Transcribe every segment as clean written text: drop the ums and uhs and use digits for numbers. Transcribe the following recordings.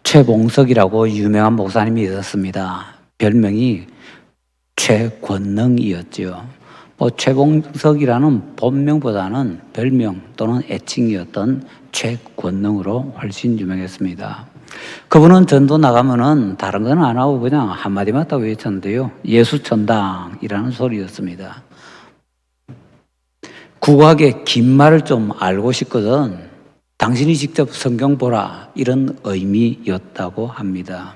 최봉석이라고 유명한 목사님이 있었습니다. 별명이 최권능이었지요. 최봉석이라는 본명보다는 별명 또는 애칭이었던 최권능으로 훨씬 유명했습니다. 그분은 전도 나가면은 다른 건 안 하고 그냥 한마디만 딱 외쳤는데요. 예수천당이라는 소리였습니다. 국악의 긴 말을 좀 알고 싶거든. 당신이 직접 성경 보라. 이런 의미였다고 합니다.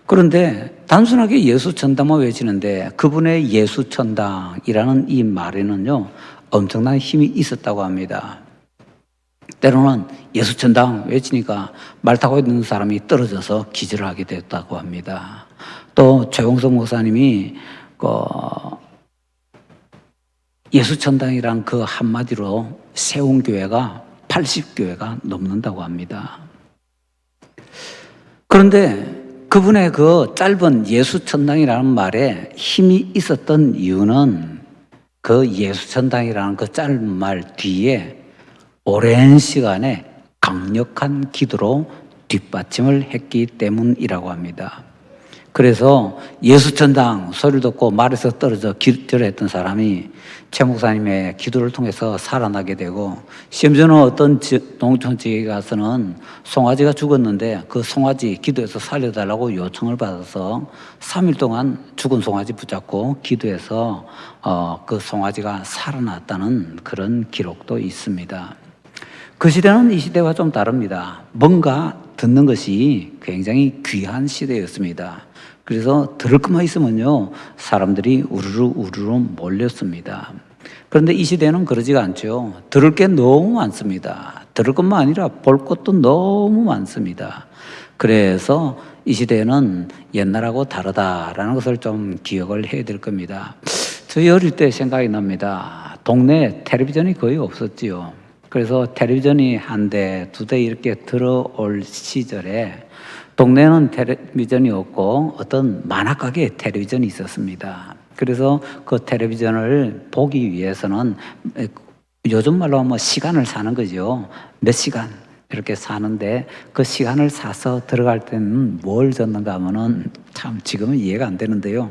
그런데 단순하게 예수천당만 외치는데 그분의 예수천당이라는 이 말에는요, 엄청난 힘이 있었다고 합니다. 때로는 예수천당 외치니까 말 타고 있는 사람이 떨어져서 기절을 하게 됐다고 합니다. 또 최봉석 목사님이 예수천당이란 그 한마디로 세운 교회가 80교회가 넘는다고 합니다. 그런데 그분의 그 짧은 예수천당이라는 말에 힘이 있었던 이유는 그 예수천당이라는 그 짧은 말 뒤에 오랜 시간에 강력한 기도로 뒷받침을 했기 때문이라고 합니다. 그래서 예수천당 소리를 듣고 말에서 떨어져 기절했던 사람이 최 목사님의 기도를 통해서 살아나게 되고, 심지어는 어떤 농촌 지역에 가서는 송아지가 죽었는데 그 송아지 기도해서 살려달라고 요청을 받아서 3일 동안 죽은 송아지 붙잡고 기도해서 그 송아지가 살아났다는 그런 기록도 있습니다. 그 시대는 이 시대와 좀 다릅니다. 뭔가 듣는 것이 굉장히 귀한 시대였습니다. 그래서 들을 것만 있으면요, 사람들이 우르르 몰렸습니다. 그런데 이 시대는 그러지가 않죠. 들을 게 너무 많습니다. 들을 것만 아니라 볼 것도 너무 많습니다. 그래서 이 시대는 옛날하고 다르다라는 것을 좀 기억을 해야 될 겁니다. 저희 어릴 때 생각이 납니다. 동네에 텔레비전이 거의 없었지요. 그래서 텔레비전이 한 대, 두 대 이렇게 들어올 시절에 동네는 텔레비전이 없고 어떤 만화가게에 텔레비전이 있었습니다. 그래서 그 텔레비전을 보기 위해서는 요즘 말로 하면 시간을 사는 거죠. 몇 시간 이렇게 사는데 그 시간을 사서 들어갈 때는 뭘 줬는가 하면은 참 지금은 이해가 안 되는데요.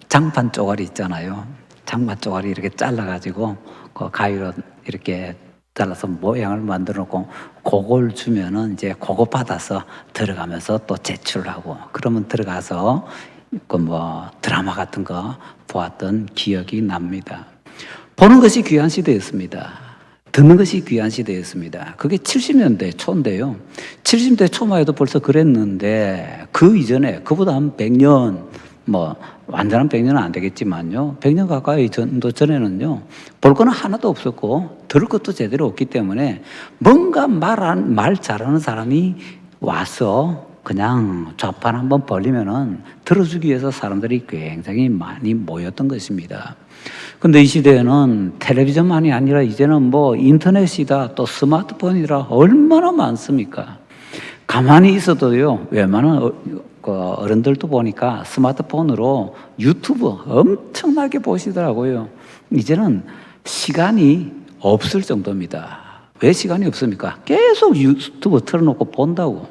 장판 쪼가리 있잖아요. 장판 쪼가리 이렇게 잘라가지고 그 가위로 이렇게 잘라서 모양을 만들어 놓고 그걸 주면은 이제 그거 받아서 들어가면서 또 제출하고, 그러면 들어가서 그 드라마 같은 거 보았던 기억이 납니다. 보는 것이 귀한 시대였습니다. 듣는 것이 귀한 시대였습니다. 그게 70년대 초인데요. 70년대 초만 해도 벌써 그랬는데 그 이전에 그보다 한 100년 완전한 100년은 안 되겠지만요, 100년 가까이 정도 전에는요, 볼 거는 하나도 없었고 들을 것도 제대로 없기 때문에 뭔가 말 잘하는 사람이 와서 그냥 좌판 한번 벌리면은 들어주기 위해서 사람들이 굉장히 많이 모였던 것입니다. 근데 이 시대에는 텔레비전만이 아니라 이제는 인터넷이다, 또 스마트폰이라 얼마나 많습니까? 가만히 있어도요, 웬만한 어른들도 보니까 스마트폰으로 유튜브 엄청나게 보시더라고요. 이제는 시간이 없을 정도입니다. 왜 시간이 없습니까? 계속 유튜브 틀어놓고 본다고.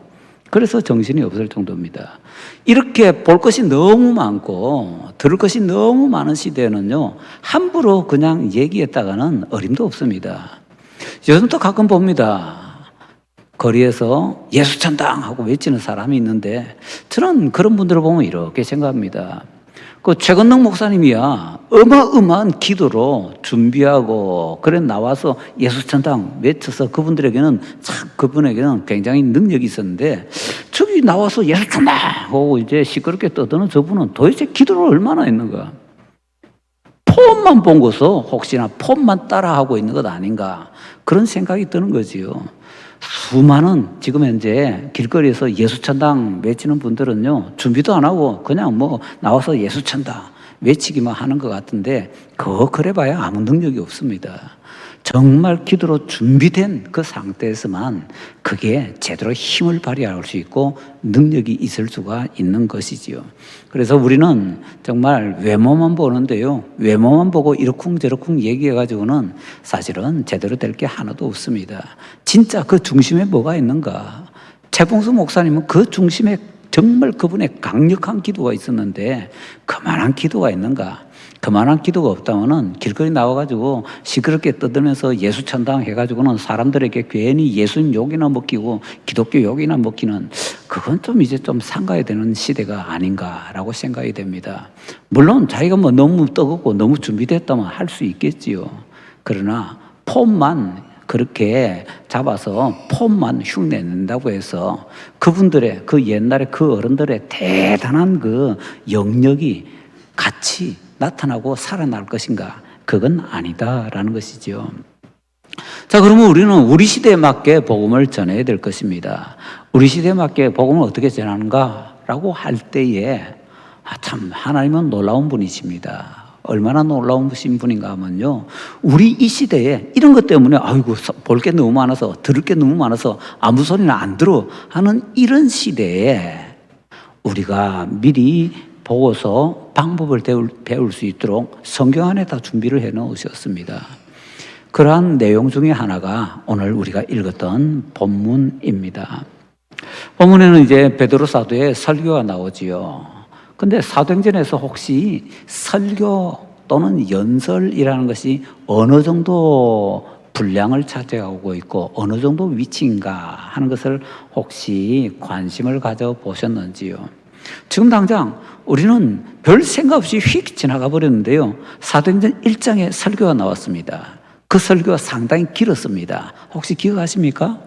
그래서 정신이 없을 정도입니다. 이렇게 볼 것이 너무 많고 들을 것이 너무 많은 시대에는요, 함부로 그냥 얘기했다가는 어림도 없습니다. 요즘도 가끔 봅니다. 거리에서 예수천당 하고 외치는 사람이 있는데, 저는 그런 분들을 보면 이렇게 생각합니다. 그 최건능 목사님이야 어마어마한 기도로 준비하고 그래 나와서 예수천당 외쳐서 그분에게는 굉장히 능력이 있었는데, 저기 나와서 예수천당 하고 이제 시끄럽게 떠드는 저분은 도대체 기도를 얼마나 했는가? 폼만 본 것은 혹시나 폼만 따라하고 있는 것 아닌가, 그런 생각이 드는 거지요. 수많은 지금 현재 길거리에서 예수천당 외치는 분들은요, 준비도 안 하고 그냥 나와서 예수천당 외치기만 하는 것 같은데, 그래봐야 아무 능력이 없습니다. 정말 기도로 준비된 그 상태에서만 그게 제대로 힘을 발휘할 수 있고 능력이 있을 수가 있는 것이지요. 그래서 우리는 정말 외모만 보는데요, 외모만 보고 이러쿵저러쿵 얘기해가지고는 사실은 제대로 될 게 하나도 없습니다. 진짜 그 중심에 뭐가 있는가? 최봉수 목사님은 그 중심에 정말 그분의 강력한 기도가 있었는데 그만한 기도가 있는가? 그만한 기도가 없다면은 길거리 나와가지고 시끄럽게 떠들면서 예수 천당 해가지고는 사람들에게 괜히 예수님 욕이나 먹히고 기독교 욕이나 먹히는 그건 좀 이제 좀 삼가야 되는 시대가 아닌가라고 생각이 됩니다. 물론 자기가 뭐 너무 뜨겁고 너무 준비됐다면 할 수 있겠지요. 그러나 폼만 그렇게 잡아서 폼만 흉내낸다고 해서 그분들의 그 옛날에 그 어른들의 대단한 그 영역이 같이 나타나고 살아날 것인가? 그건 아니다라는 것이죠. 자, 그러면 우리는 우리 시대에 맞게 복음을 전해야 될 것입니다. 우리 시대에 맞게 복음을 어떻게 전하는가라고 할 때에 참 하나님은 놀라운 분이십니다. 얼마나 놀라운 분인가 하면요. 우리 이 시대에 이런 것 때문에 아이고 볼 게 너무 많아서 들을 게 너무 많아서 아무 소리나 안 들어 하는 이런 시대에 우리가 미리 보고서 방법을 배울 수 있도록 성경 안에 다 준비를 해 놓으셨습니다. 그러한 내용 중에 하나가 오늘 우리가 읽었던 본문입니다. 본문에는 이제 베드로 사도의 설교가 나오지요. 근데 사도행전에서 혹시 설교 또는 연설이라는 것이 어느 정도 분량을 차지하고 있고 어느 정도 위치인가 하는 것을 혹시 관심을 가져보셨는지요? 지금 당장 우리는 별 생각 없이 휙 지나가 버렸는데요. 사도행전 1장에 설교가 나왔습니다. 그 설교가 상당히 길었습니다. 혹시 기억하십니까?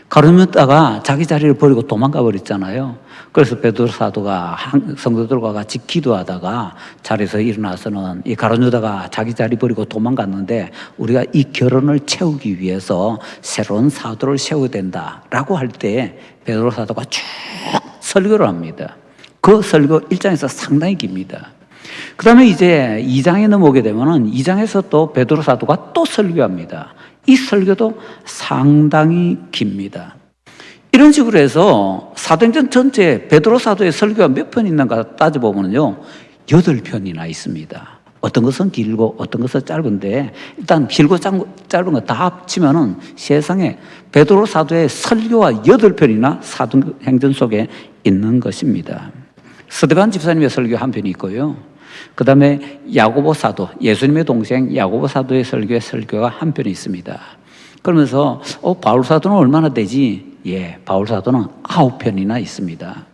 가룟유다가 자기 자리를 버리고 도망가 버렸잖아요. 그래서 베드로 사도가 성도들과 같이 기도하다가 자리에서 일어나서는 이 가룟유다가 자기 자리 버리고 도망갔는데 우리가 이 결혼을 채우기 위해서 새로운 사도를 세워야 된다라고 할 때 베드로 사도가 쭉 설교를 합니다. 그 설교 1장에서 상당히 깁니다. 그 다음에 이제 2장에 넘어오게 되면은 2장에서 또 베드로 사도가 또 설교합니다. 이 설교도 상당히 깁니다. 이런 식으로 해서 사도행전 전체 베드로 사도의 설교가 몇 편 있는가 따져보면요. 8편이나 있습니다. 어떤 것은 길고 어떤 것은 짧은데 일단 길고 짧은 거 다 합치면은 세상에 베드로 사도의 설교가 8편이나 사도행전 속에 있는 것입니다. 스데반 집사님의 설교 한 편이 있고요. 그 다음에 야고보 사도, 예수님의 동생 야고보 사도의 설교가 한 편이 있습니다. 그러면서 바울 사도는 얼마나 되지? 예, 바울 사도는 9편이나 있습니다.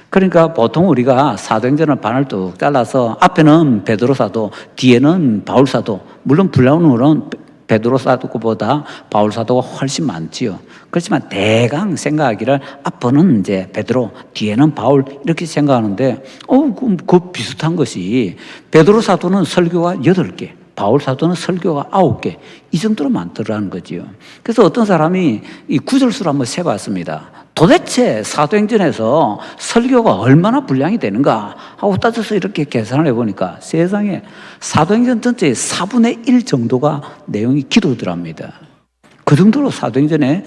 그러니까 보통 우리가 사도행전을 반을 뚝 잘라서 앞에는 베드로 사도, 뒤에는 바울 사도, 물론 분량으로는 베드로 사도보다 바울 사도가 훨씬 많지요. 그렇지만 대강 생각하기를 앞은 이제 베드로, 뒤에는 바울 이렇게 생각하는데 그 비슷한 것이 베드로 사도는 설교가 8개, 바울 사도는 설교가 9개 이 정도로 많더라는 거지요. 그래서 어떤 사람이 이 구절수를 한번 세봤습니다. 도대체 사도행전에서 설교가 얼마나 분량이 되는가 하고 따져서 이렇게 계산을 해보니까 세상에 사도행전 전체의 4분의 1 정도가 내용이 기도더랍니다. 그 정도로 사도행전에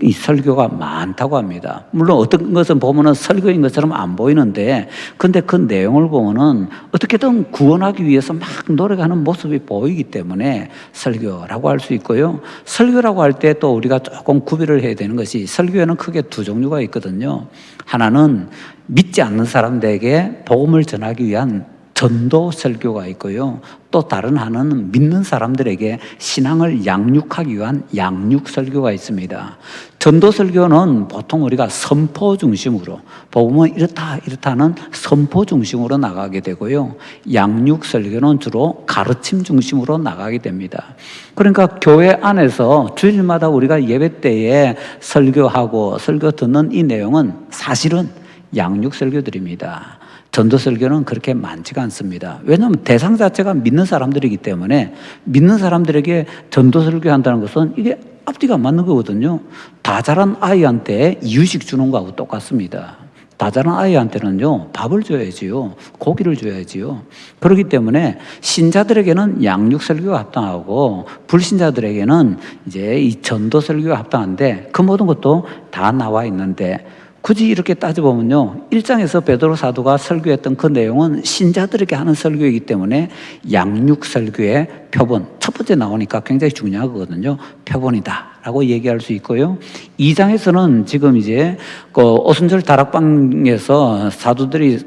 이 설교가 많다고 합니다. 물론 어떤 것은 보면은 설교인 것처럼 안 보이는데, 근데 그 내용을 보면은 어떻게든 구원하기 위해서 막 노력하는 모습이 보이기 때문에 설교라고 할 수 있고요. 설교라고 할 때 또 우리가 조금 구별을 해야 되는 것이 설교에는 크게 두 종류가 있거든요. 하나는 믿지 않는 사람들에게 복음을 전하기 위한 전도 설교가 있고요. 또 다른 하나는 믿는 사람들에게 신앙을 양육하기 위한 양육 설교가 있습니다. 전도 설교는 보통 우리가 선포 중심으로, 복음은 이렇다는 선포 중심으로 나가게 되고요. 양육 설교는 주로 가르침 중심으로 나가게 됩니다. 그러니까 교회 안에서 주일마다 우리가 예배 때에 설교하고 설교 듣는 이 내용은 사실은 양육 설교들입니다. 전도 설교는 그렇게 많지가 않습니다. 왜냐하면 대상 자체가 믿는 사람들이기 때문에 믿는 사람들에게 전도 설교한다는 것은 이게 앞뒤가 맞는 거거든요. 다 자란 아이한테 이유식 주는 거하고 똑같습니다. 다 자란 아이한테는요, 밥을 줘야지요. 고기를 줘야지요. 그렇기 때문에 신자들에게는 양육 설교가 합당하고 불신자들에게는 이제 이 전도 설교가 합당한데 그 모든 것도 다 나와 있는데 굳이 이렇게 따져보면요. 1장에서 베드로 사도가 설교했던 그 내용은 신자들에게 하는 설교이기 때문에 양육 설교의 표본, 첫 번째 나오니까 굉장히 중요하거든요. 표본이다 라고 얘기할 수 있고요. 2장에서는 지금 이제 그 오순절 다락방에서 사도들이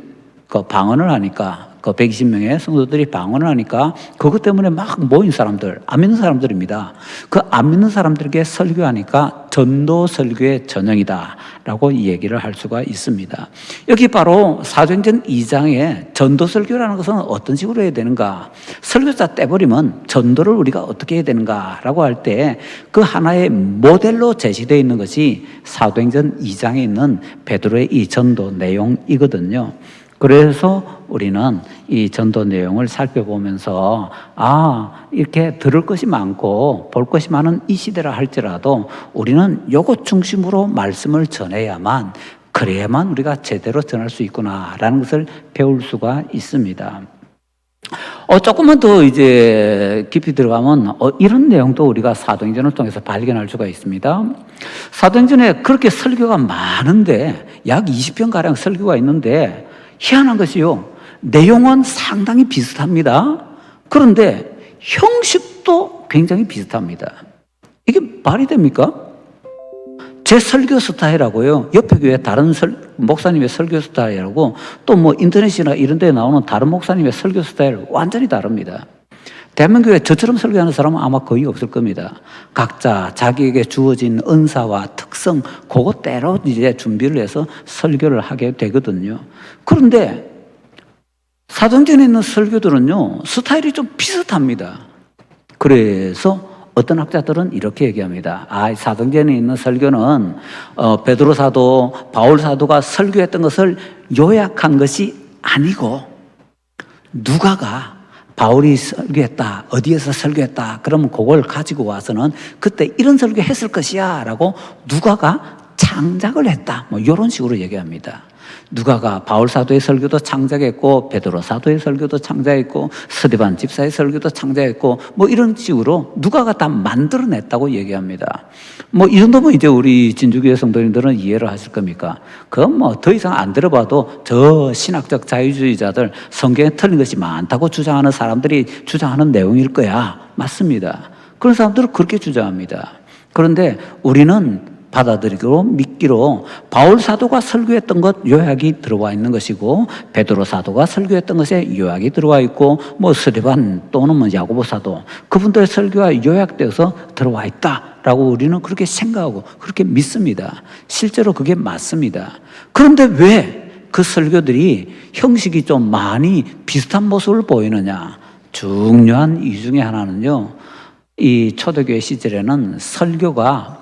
그 방언을 하니까 그 120명의 성도들이 방언을 하니까 그것 때문에 막 모인 사람들, 안 믿는 사람들입니다. 그 안 믿는 사람들에게 설교하니까 전도 설교의 전형이다 라고 얘기를 할 수가 있습니다. 여기 바로 사도행전 2장에 전도 설교라는 것은 어떤 식으로 해야 되는가, 설교자 떼버리면 전도를 우리가 어떻게 해야 되는가 라고 할 때 그 하나의 모델로 제시되어 있는 것이 사도행전 2장에 있는 베드로의 이 전도 내용이거든요. 그래서 우리는 이 전도 내용을 살펴보면서 이렇게 들을 것이 많고 볼 것이 많은 이 시대라 할지라도 우리는 요것 중심으로 말씀을 전해야만, 그래야만 우리가 제대로 전할 수 있구나라는 것을 배울 수가 있습니다. 조금만 더 이제 깊이 들어가면 이런 내용도 우리가 사도행전을 통해서 발견할 수가 있습니다. 사도행전에 그렇게 설교가 많은데 약 20편가량 설교가 있는데 희한한 것이요, 내용은 상당히 비슷합니다. 그런데 형식도 굉장히 비슷합니다. 이게 말이 됩니까? 제 설교 스타일하고요, 옆에 교회 다른 목사님의 설교 스타일하고 또 뭐 인터넷이나 이런 데 나오는 다른 목사님의 설교 스타일 완전히 다릅니다. 대한민국에 저처럼 설교하는 사람은 아마 거의 없을 겁니다. 각자 자기에게 주어진 은사와 특성, 그것대로 이제 준비를 해서 설교를 하게 되거든요. 그런데 사도행전에 있는 설교들은요, 스타일이 좀 비슷합니다. 그래서 어떤 학자들은 이렇게 얘기합니다. 사도행전에 있는 설교는 베드로 사도, 바울 사도가 설교했던 것을 요약한 것이 아니고 누가가 바울이 설교했다, 어디에서 설교했다, 그러면 그걸 가지고 와서는 그때 이런 설교 했을 것이야 라고 누가가 창작을 했다, 뭐 이런 식으로 얘기합니다. 누가가 바울 사도의 설교도 창작했고 베드로 사도의 설교도 창작했고 스데반 집사의 설교도 창작했고 뭐 이런 식으로 누가가 다 만들어냈다고 얘기합니다. 뭐 이 정도면 이제 우리 진주교회 성도님들은 이해를 하실 겁니까? 그건 뭐 더 이상 안 들어봐도 저 신학적 자유주의자들, 성경에 틀린 것이 많다고 주장하는 사람들이 주장하는 내용일 거야. 맞습니다. 그런 사람들은 그렇게 주장합니다. 그런데 우리는 받아들이고 믿기로 바울 사도가 설교했던 것 요약이 들어와 있는 것이고 베드로 사도가 설교했던 것에 요약이 들어와 있고 뭐 스데반 또는 뭐 야고보 사도, 그분들의 설교가 요약되어서 들어와 있다라고 우리는 그렇게 생각하고 그렇게 믿습니다. 실제로 그게 맞습니다. 그런데 왜 그 설교들이 형식이 좀 많이 비슷한 모습을 보이느냐? 중요한 이유 중에 하나는요, 이 초대교회 시절에는 설교가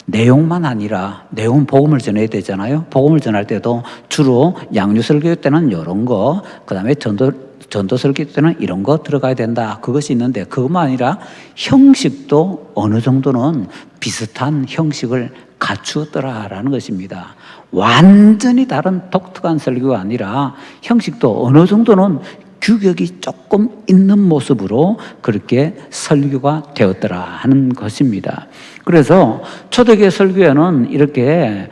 내용만 아니라, 내용은 복음을 전해야 되잖아요. 복음을 전할 때도 주로 양육 설교 때는 이런 거, 그 다음에 전도 설교 때는 이런 거 들어가야 된다, 그것이 있는데 그것만 아니라 형식도 어느 정도는 비슷한 형식을 갖추었더라라는 것입니다. 완전히 다른 독특한 설교가 아니라 형식도 어느 정도는 규격이 조금 있는 모습으로 그렇게 설교가 되었더라 하는 것입니다. 그래서 초대교회 설교에는 이렇게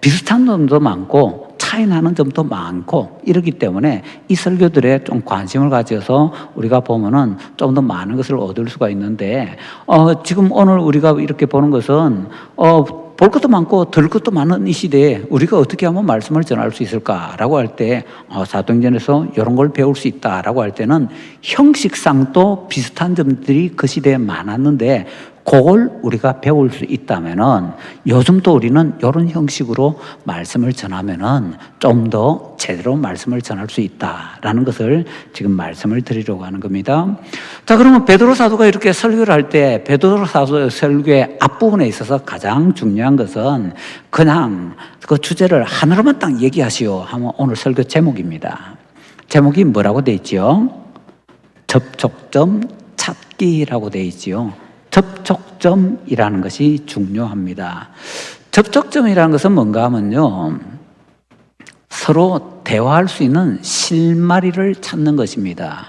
비슷한 점도 많고 차이 나는 점도 많고 이러기 때문에 이 설교들에 좀 관심을 가져서 우리가 보면은 좀 더 많은 것을 얻을 수가 있는데, 지금 오늘 우리가 이렇게 보는 것은 볼 것도 많고 들을 것도 많은 이 시대에 우리가 어떻게 하면 말씀을 전할 수 있을까라고 할 때 사도행전에서 이런 걸 배울 수 있다라고 할 때는 형식상도 비슷한 점들이 그 시대에 많았는데 그걸 우리가 배울 수 있다면은 요즘도 우리는 이런 형식으로 말씀을 전하면은 좀 더 제대로 말씀을 전할 수 있다라는 것을 지금 말씀을 드리려고 하는 겁니다. 자, 그러면 베드로 사도가 이렇게 설교를 할 때 베드로 사도의 설교의 앞부분에 있어서 가장 중요한 것은 그냥 그 주제를 하나로만 딱 얘기하시오 하면 오늘 설교 제목입니다. 제목이 뭐라고 돼 있지요? 접촉점 찾기라고 돼 있지요. 접촉점이라는 것이 중요합니다. 접촉점이라는 것은 뭔가 하면요, 서로 대화할 수 있는 실마리를 찾는 것입니다.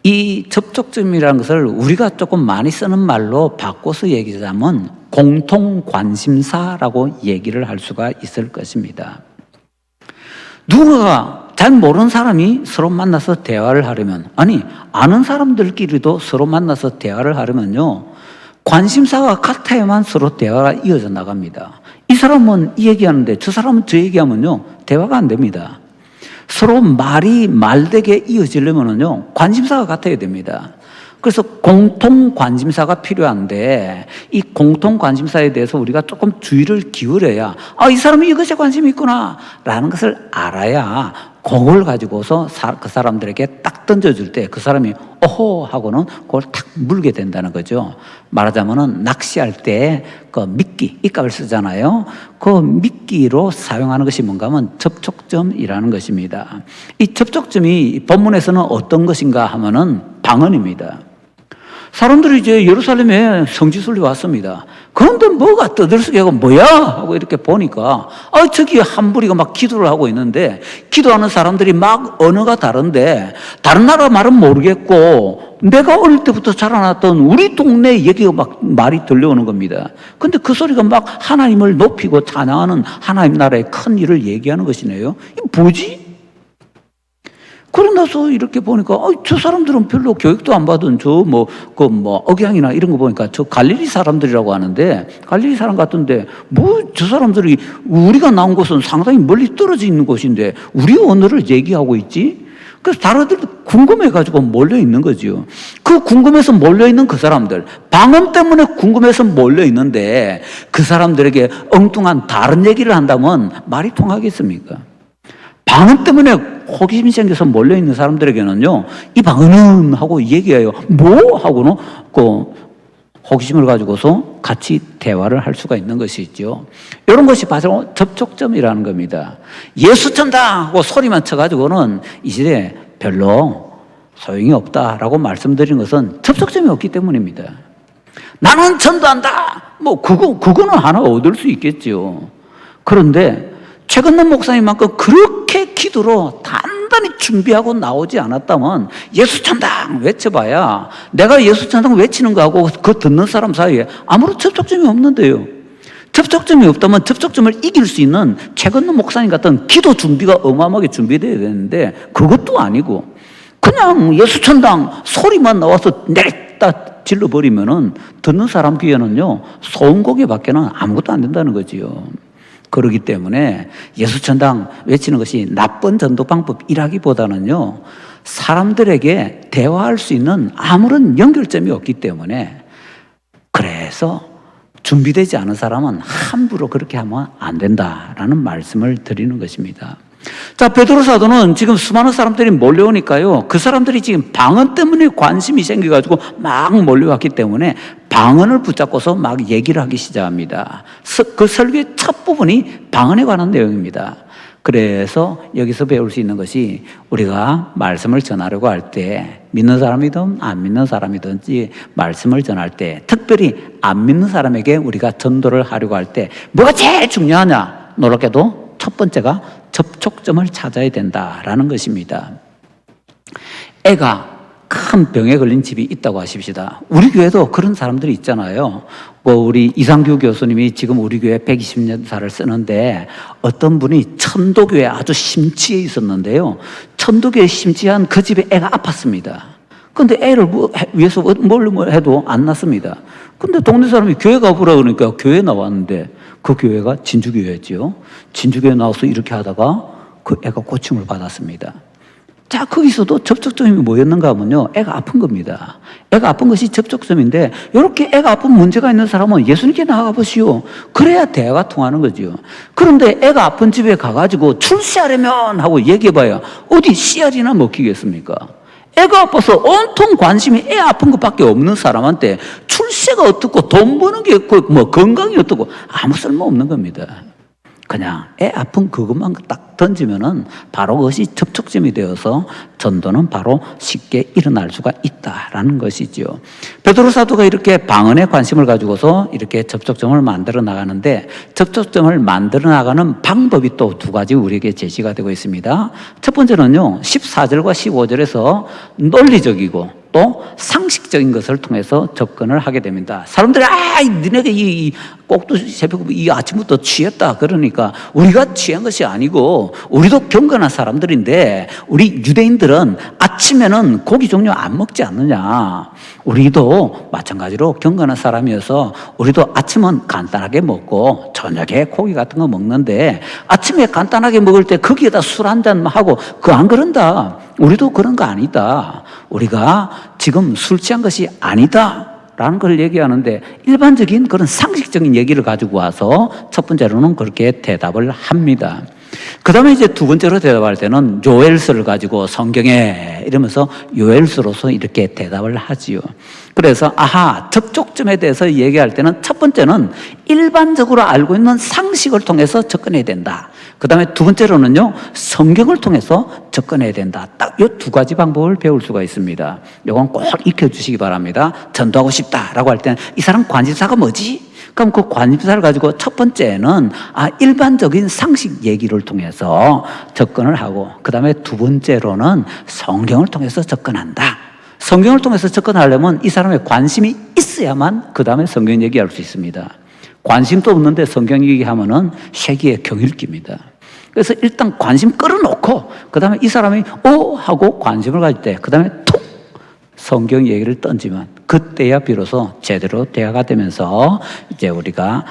이 접촉점이라는 것을 우리가 조금 많이 쓰는 말로 바꿔서 얘기하자면 공통 관심사라고 얘기를 할 수가 있을 것입니다. 누군가 잘 모르는 사람이 서로 만나서 대화를 하려면, 아니 아는 사람들끼리도 서로 만나서 대화를 하려면요, 관심사가 같아야만 서로 대화가 이어져 나갑니다. 이 사람은 이 얘기하는데 저 사람은 저 얘기하면요, 대화가 안 됩니다. 서로 말이 말되게 이어지려면요, 관심사가 같아야 됩니다. 그래서 공통 관심사가 필요한데 이 공통 관심사에 대해서 우리가 조금 주의를 기울여야 이 사람이 이것에 관심이 있구나 라는 것을 알아야 공을 가지고서 그 사람들에게 딱 던져줄 때 그 사람이 오호 하고는 그걸 탁 물게 된다는 거죠. 말하자면은 낚시할 때 그 미끼, 이값을 쓰잖아요. 그 미끼로 사용하는 것이 뭔가 하면 접촉점이라는 것입니다. 이 접촉점이 본문에서는 어떤 것인가 하면은 방언입니다. 사람들이 이제 예루살렘에 성지순례 왔습니다. 그런데 뭐가 떠들썩해 하고 뭐야? 하고 이렇게 보니까 저기 한 무리가 막 기도를 하고 있는데 기도하는 사람들이 막 언어가 다른데 다른 나라 말은 모르겠고 내가 어릴 때부터 자라났던 우리 동네 얘기가 막 말이 들려오는 겁니다. 근데 그 소리가 막 하나님을 높이고 찬양하는 하나님 나라의 큰 일을 얘기하는 것이네요. 이게 뭐지? 그러고 나서 이렇게 보니까 저 사람들은 별로 교육도 안 받은 억양이나 이런 거 보니까 저 갈릴리 사람들이라고 하는데 갈릴리 사람 같은데 저 사람들이 우리가 나온 곳은 상당히 멀리 떨어져 있는 곳인데 우리 언어를 얘기하고 있지? 그래서 다른 애들도 궁금해가지고 몰려있는 거죠. 그 궁금해서 몰려있는 그 사람들, 방언 때문에 궁금해서 몰려있는데 그 사람들에게 엉뚱한 다른 얘기를 한다면 말이 통하겠습니까? 방언 때문에 호기심이 생겨서 몰려있는 사람들에게는요, 이 방언은 하고 얘기해요. 뭐? 하고는 호기심을 가지고서 같이 대화를 할 수가 있는 것이죠. 이런 것이 바로 접촉점이라는 겁니다. 예수 천당! 하고 소리만 쳐가지고는 이 시대에 별로 소용이 없다라고 말씀드린 것은 접촉점이 없기 때문입니다. 나는 전도한다! 그거는 하나 얻을 수 있겠죠. 그런데 최근남 목사님만큼 그렇게 기도로 단단히 준비하고 나오지 않았다면 예수 천당 외쳐봐야 내가 예수 천당 외치는 거하고 그 듣는 사람 사이에 아무런 접촉점이 없는데요. 접촉점이 없다면 접촉점을 이길 수 있는 최근남 목사님 같은 기도 준비가 어마어마하게 준비되어야 되는데 그것도 아니고 그냥 예수 천당 소리만 나와서 내렸다 질러버리면은 듣는 사람 귀에는요, 소음고개밖에는 아무것도 안 된다는 거지요. 그렇기 때문에 예수천당 외치는 것이 나쁜 전도 방법이라기보다는요, 사람들에게 대화할 수 있는 아무런 연결점이 없기 때문에 그래서 준비되지 않은 사람은 함부로 그렇게 하면 안 된다라는 말씀을 드리는 것입니다. 자, 베드로 사도는 지금 수많은 사람들이 몰려오니까요, 그 사람들이 지금 방언 때문에 관심이 생겨가지고 막 몰려왔기 때문에 방언을 붙잡고서 막 얘기를 하기 시작합니다. 그 설교의 첫 부분이 방언에 관한 내용입니다. 그래서 여기서 배울 수 있는 것이 우리가 말씀을 전하려고 할 때 믿는 사람이든 안 믿는 사람이든지 말씀을 전할 때 특별히 안 믿는 사람에게 우리가 전도를 하려고 할 때 뭐가 제일 중요하냐? 놀랍게도 첫 번째가 접촉점을 찾아야 된다라는 것입니다. 애가 큰 병에 걸린 집이 있다고 하십시다. 우리 교회도 그런 사람들이 있잖아요. 우리 이상규 교수님이 지금 우리 교회 120년사를 쓰는데 어떤 분이 천도교에 아주 심취해 있었는데요. 천도교에 심취한 그 집에 애가 아팠습니다. 근데 애를 위해서 뭘 해도 안 낫습니다. 근데 동네 사람이 교회 가보라 그러니까 교회 나왔는데 그 교회가 진주교회였죠. 진주교회 나와서 이렇게 하다가 그 애가 고침을 받았습니다. 자, 거기서도 접촉점이 뭐였는가 하면요, 애가 아픈 겁니다. 애가 아픈 것이 접촉점인데 이렇게 애가 아픈 문제가 있는 사람은 예수님께 나가 보시오. 그래야 대화가 통하는 거죠. 그런데 애가 아픈 집에 가가지고 출세하려면 하고 얘기해봐야 어디 씨알이나 먹히겠습니까? 애가 아파서 온통 관심이 애 아픈 것밖에 없는 사람한테 출세가 어떻고 돈 버는 게 없고 건강이 어떻고 아무 쓸모 없는 겁니다. 그냥 애 아픈 그것만 딱 던지면은 바로 그것이 접촉점이 되어서 전도는 바로 쉽게 일어날 수가 있다라는 것이죠. 베드로 사도가 이렇게 방언에 관심을 가지고서 이렇게 접촉점을 만들어 나가는데 접촉점을 만들어 나가는 방법이 또 두 가지 우리에게 제시가 되고 있습니다. 첫 번째는요, 14절과 15절에서 논리적이고 또 상식적인 것을 통해서 접근을 하게 됩니다. 사람들이 니네가 이 꼭두 새벽 이 아침부터 취했다 그러니까 우리가 취한 것이 아니고 우리도 경건한 사람들인데 우리 유대인들은 아침에는 고기 종류 안 먹지 않느냐. 우리도 마찬가지로 경건한 사람이어서 우리도 아침은 간단하게 먹고 저녁에 고기 같은 거 먹는데 아침에 간단하게 먹을 때 거기에다 술 한잔 하고 그거 안 그런다. 우리도 그런 거 아니다. 우리가 지금 술 취한 것이 아니다 라는 걸 얘기하는데 일반적인 그런 상식적인 얘기를 가지고 와서 첫 번째로는 그렇게 대답을 합니다. 그 다음에 이제 두 번째로 대답할 때는 요엘서를 가지고 성경에 이러면서 요엘서로서 이렇게 대답을 하지요. 그래서 접촉점에 대해서 얘기할 때는 첫 번째는 일반적으로 알고 있는 상식을 통해서 접근해야 된다. 그 다음에 두 번째로는요, 성경을 통해서 접근해야 된다. 딱 이 두 가지 방법을 배울 수가 있습니다. 이건 꼭 익혀주시기 바랍니다. 전도하고 싶다라고 할 때는 이 사람 관심사가 뭐지? 그럼 그 관심사를 가지고 첫 번째는 일반적인 상식 얘기를 통해서 접근을 하고 그 다음에 두 번째로는 성경을 통해서 접근한다. 성경을 통해서 접근하려면 이 사람의 관심이 있어야만 그 다음에 성경 얘기할 수 있습니다. 관심도 없는데 성경 얘기하면은 세기의 경읽기입니다. 그래서 일단 관심 끌어놓고 그 다음에 이 사람이 하고 관심을 가질 때 그 다음에 툭 성경 얘기를 던지면 그때야 비로소 제대로 대화가 되면서 이제 우리가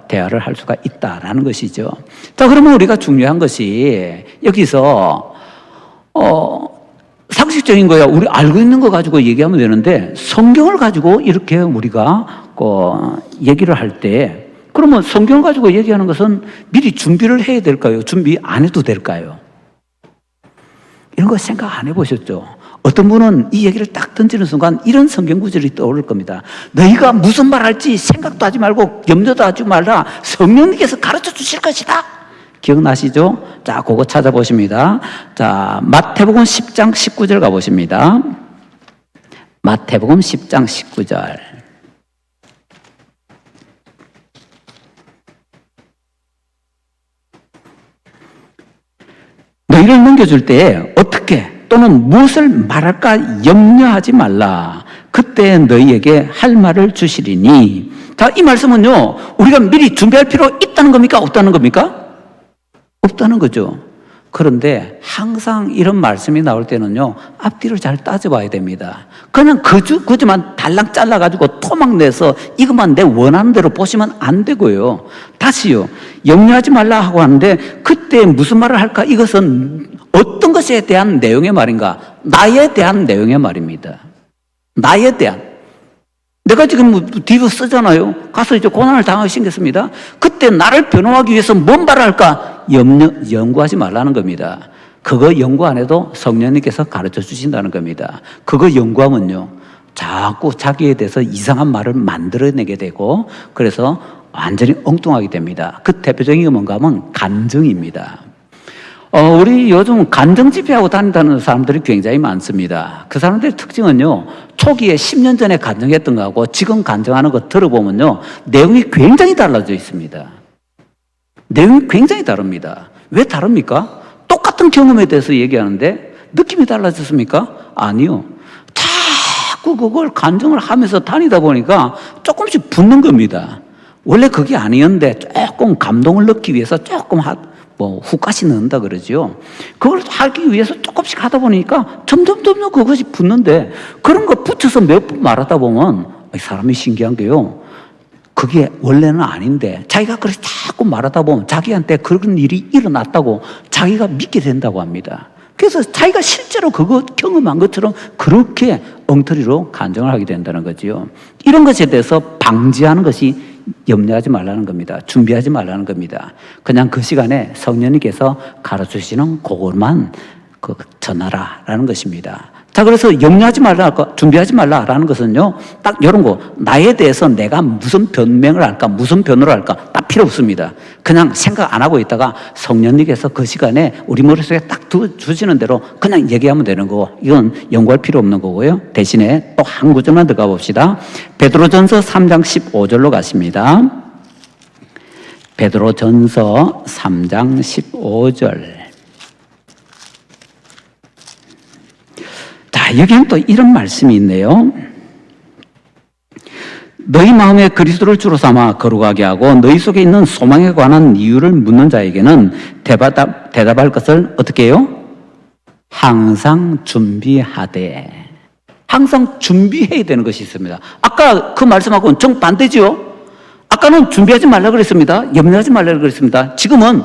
대화를 할 수가 있다라는 것이죠. 자, 그러면 우리가 중요한 것이 여기서 상식적인 거야. 우리 알고 있는 거 가지고 얘기하면 되는데 성경을 가지고 이렇게 우리가 얘기를 할 때 그러면 성경 가지고 얘기하는 것은 미리 준비를 해야 될까요? 준비 안 해도 될까요? 이런 거 생각 안 해보셨죠? 어떤 분은 이 얘기를 딱 던지는 순간 이런 성경 구절이 떠오를 겁니다. 너희가 무슨 말 할지 생각도 하지 말고 염려도 하지 말라. 성령님께서 가르쳐 주실 것이다. 기억나시죠? 자, 그거 찾아보십니다. 자, 마태복음 10장 19절 가보십니다. 마태복음 10장 19절. 너희를 넘겨줄 때 어떻게 또는 무엇을 말할까 염려하지 말라. 그때 너희에게 할 말을 주시리니. 자, 이 말씀은요, 우리가 미리 준비할 필요 있다는 겁니까? 없다는 겁니까? 없다는 거죠. 그런데 항상 이런 말씀이 나올 때는요, 앞뒤를 잘 따져봐야 됩니다. 그냥 그저만 달랑 잘라가지고 토막 내서 이것만 내 원하는 대로 보시면 안 되고요. 다시요, 염려하지 말라 하고 하는데 그때 무슨 말을 할까? 이것은 어떤 것에 대한 내용의 말인가? 나에 대한 내용의 말입니다. 나에 대한. 내가 지금 뒤로 쓰잖아요. 가서 이제 고난을 당하게 생겼습니다. 그때 나를 변호하기 위해서 뭔 말을 할까? 연구하지 말라는 겁니다. 그거 연구 안 해도 성령님께서 가르쳐 주신다는 겁니다. 그거 연구하면요, 자꾸 자기에 대해서 이상한 말을 만들어내게 되고 그래서 완전히 엉뚱하게 됩니다. 그 대표적인 게 뭔가 하면 간증입니다. 우리 요즘 간증 집회하고 다닌다는 사람들이 굉장히 많습니다. 그 사람들의 특징은요, 초기에 10년 전에 간증했던 거하고 지금 간증하는 거 들어보면요, 내용이 굉장히 달라져 있습니다. 내용이 굉장히 다릅니다. 왜 다릅니까? 똑같은 경험에 대해서 얘기하는데 느낌이 달라졌습니까? 아니요. 자꾸 그걸 간증을 하면서 다니다 보니까 조금씩 붙는 겁니다. 원래 그게 아니었는데 조금 감동을 넣기 위해서 조금 훅가시 넣는다 그러죠. 그걸 하기 위해서 조금씩 하다 보니까 점점 그것이 붙는데 그런 거 붙여서 몇 번 말하다 보면 사람이 신기한 게요, 그게 원래는 아닌데 자기가 그렇게 자꾸 말하다 보면 자기한테 그런 일이 일어났다고 자기가 믿게 된다고 합니다. 그래서 자기가 실제로 그거 경험한 것처럼 그렇게 엉터리로 간증을 하게 된다는 거죠. 이런 것에 대해서 방지하는 것이 염려하지 말라는 겁니다. 준비하지 말라는 겁니다. 그냥 그 시간에 성령님께서 가르쳐주시는 그것만 전하라라는 것입니다. 자, 그래서 염려하지 말라, 준비하지 말라라는 것은요, 딱 이런 거, 나에 대해서 내가 무슨 변명을 할까, 무슨 변호를 할까, 딱 필요 없습니다. 그냥 생각 안 하고 있다가 성령님께서 그 시간에 우리 머릿속에 딱 주시는 대로 그냥 얘기하면 되는 거고, 이건 연구할 필요 없는 거고요. 대신에 또 한 구절만 들어가 봅시다. 베드로전서 3장 15절로 가십니다. 베드로전서 3장 15절. 자, 자, 여기는 또 이런 말씀이 있네요. 너희 마음에 그리스도를 주로 삼아 거룩하게 하고 너희 속에 있는 소망에 관한 이유를 묻는 자에게는 대답할 것을 어떻게 해요? 항상 준비하되. 항상 준비해야 되는 것이 있습니다. 아까 그 말씀하고는 정반대지요? 아까는 준비하지 말라 그랬습니다. 염려하지 말라 그랬습니다. 지금은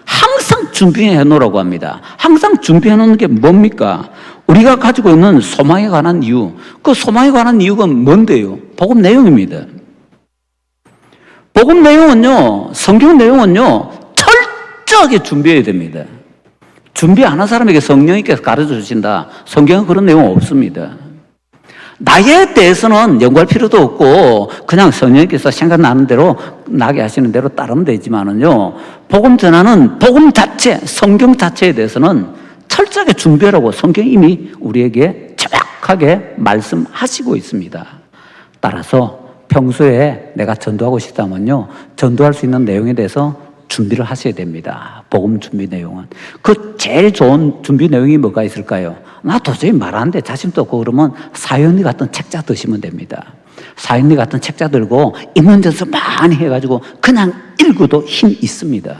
항상 준비해 놓으라고 합니다. 항상 준비해 놓는 게 뭡니까? 우리가 가지고 있는 소망에 관한 이유. 그 소망에 관한 이유가 뭔데요? 복음 내용입니다. 복음 내용은요, 성경 내용은요, 철저하게 준비해야 됩니다. 준비 안 한 사람에게 성령님께서 가르쳐 주신다. 성경은 그런 내용 없습니다. 나에 대해서는 연구할 필요도 없고 그냥 성령님께서 생각나는 대로 나게 하시는 대로 따르면 되지만은요, 복음 전하는 복음 자체, 성경 자체에 대해서는 철저하게 준비하라고 성경이 이미 우리에게 정확하게 말씀하시고 있습니다. 따라서 평소에 내가 전도하고 싶다면요, 전도할 수 있는 내용에 대해서 준비를 하셔야 됩니다. 복음 준비 내용은. 그 제일 좋은 준비 내용이 뭐가 있을까요? 나 도저히 말 안 돼. 자신도 없고 그러면 사연리 같은 책자 드시면 됩니다. 사연리 같은 책자 들고 입문 연습 많이 해가지고 그냥 읽어도 힘 있습니다.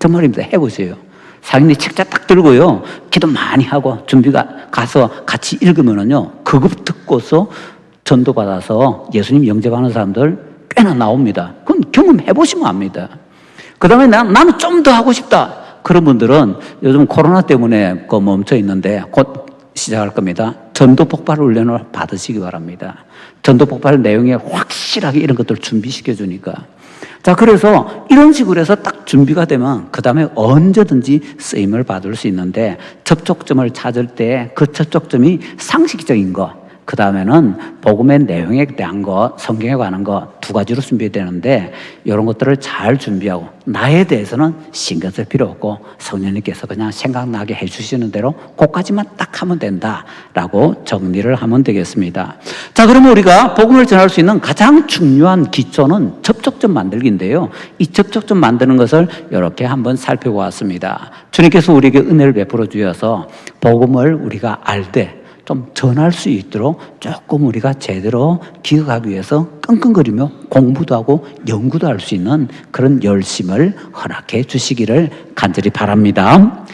정말입니다. 해보세요. 사연리 책자 딱 들고요, 기도 많이 하고 준비가 가서 같이 읽으면은요, 그거 듣고서 전도받아서 예수님 영접하는 사람들 꽤나 나옵니다. 그건 경험해보시면 압니다. 그 다음에 나는 좀 더 하고 싶다. 그런 분들은 요즘 코로나 때문에 멈춰 있는데 곧 시작할 겁니다. 전도 폭발 훈련을 받으시기 바랍니다. 전도 폭발 내용에 확실하게 이런 것들을 준비시켜 주니까. 자, 그래서 이런 식으로 해서 딱 준비가 되면 그 다음에 언제든지 쓰임을 받을 수 있는데, 접촉점을 찾을 때 그 접촉점이 상식적인 것, 그 다음에는 복음의 내용에 대한 것, 성경에 관한 것 두 가지로 준비되는데, 이런 것들을 잘 준비하고 나에 대해서는 신경 쓸 필요 없고 성령님께서 그냥 생각나게 해주시는 대로 그것까지만 딱 하면 된다라고 정리를 하면 되겠습니다. 자, 그러면 우리가 복음을 전할 수 있는 가장 중요한 기초는 접촉점 만들기인데요, 이 접촉점 만드는 것을 이렇게 한번 살펴보았습니다. 주님께서 우리에게 은혜를 베풀어 주셔서 복음을 우리가 알 때 좀 전할 수 있도록 조금 우리가 제대로 기억하기 위해서 끙끙거리며 공부도 하고 연구도 할 수 있는 그런 열심을 허락해 주시기를 간절히 바랍니다.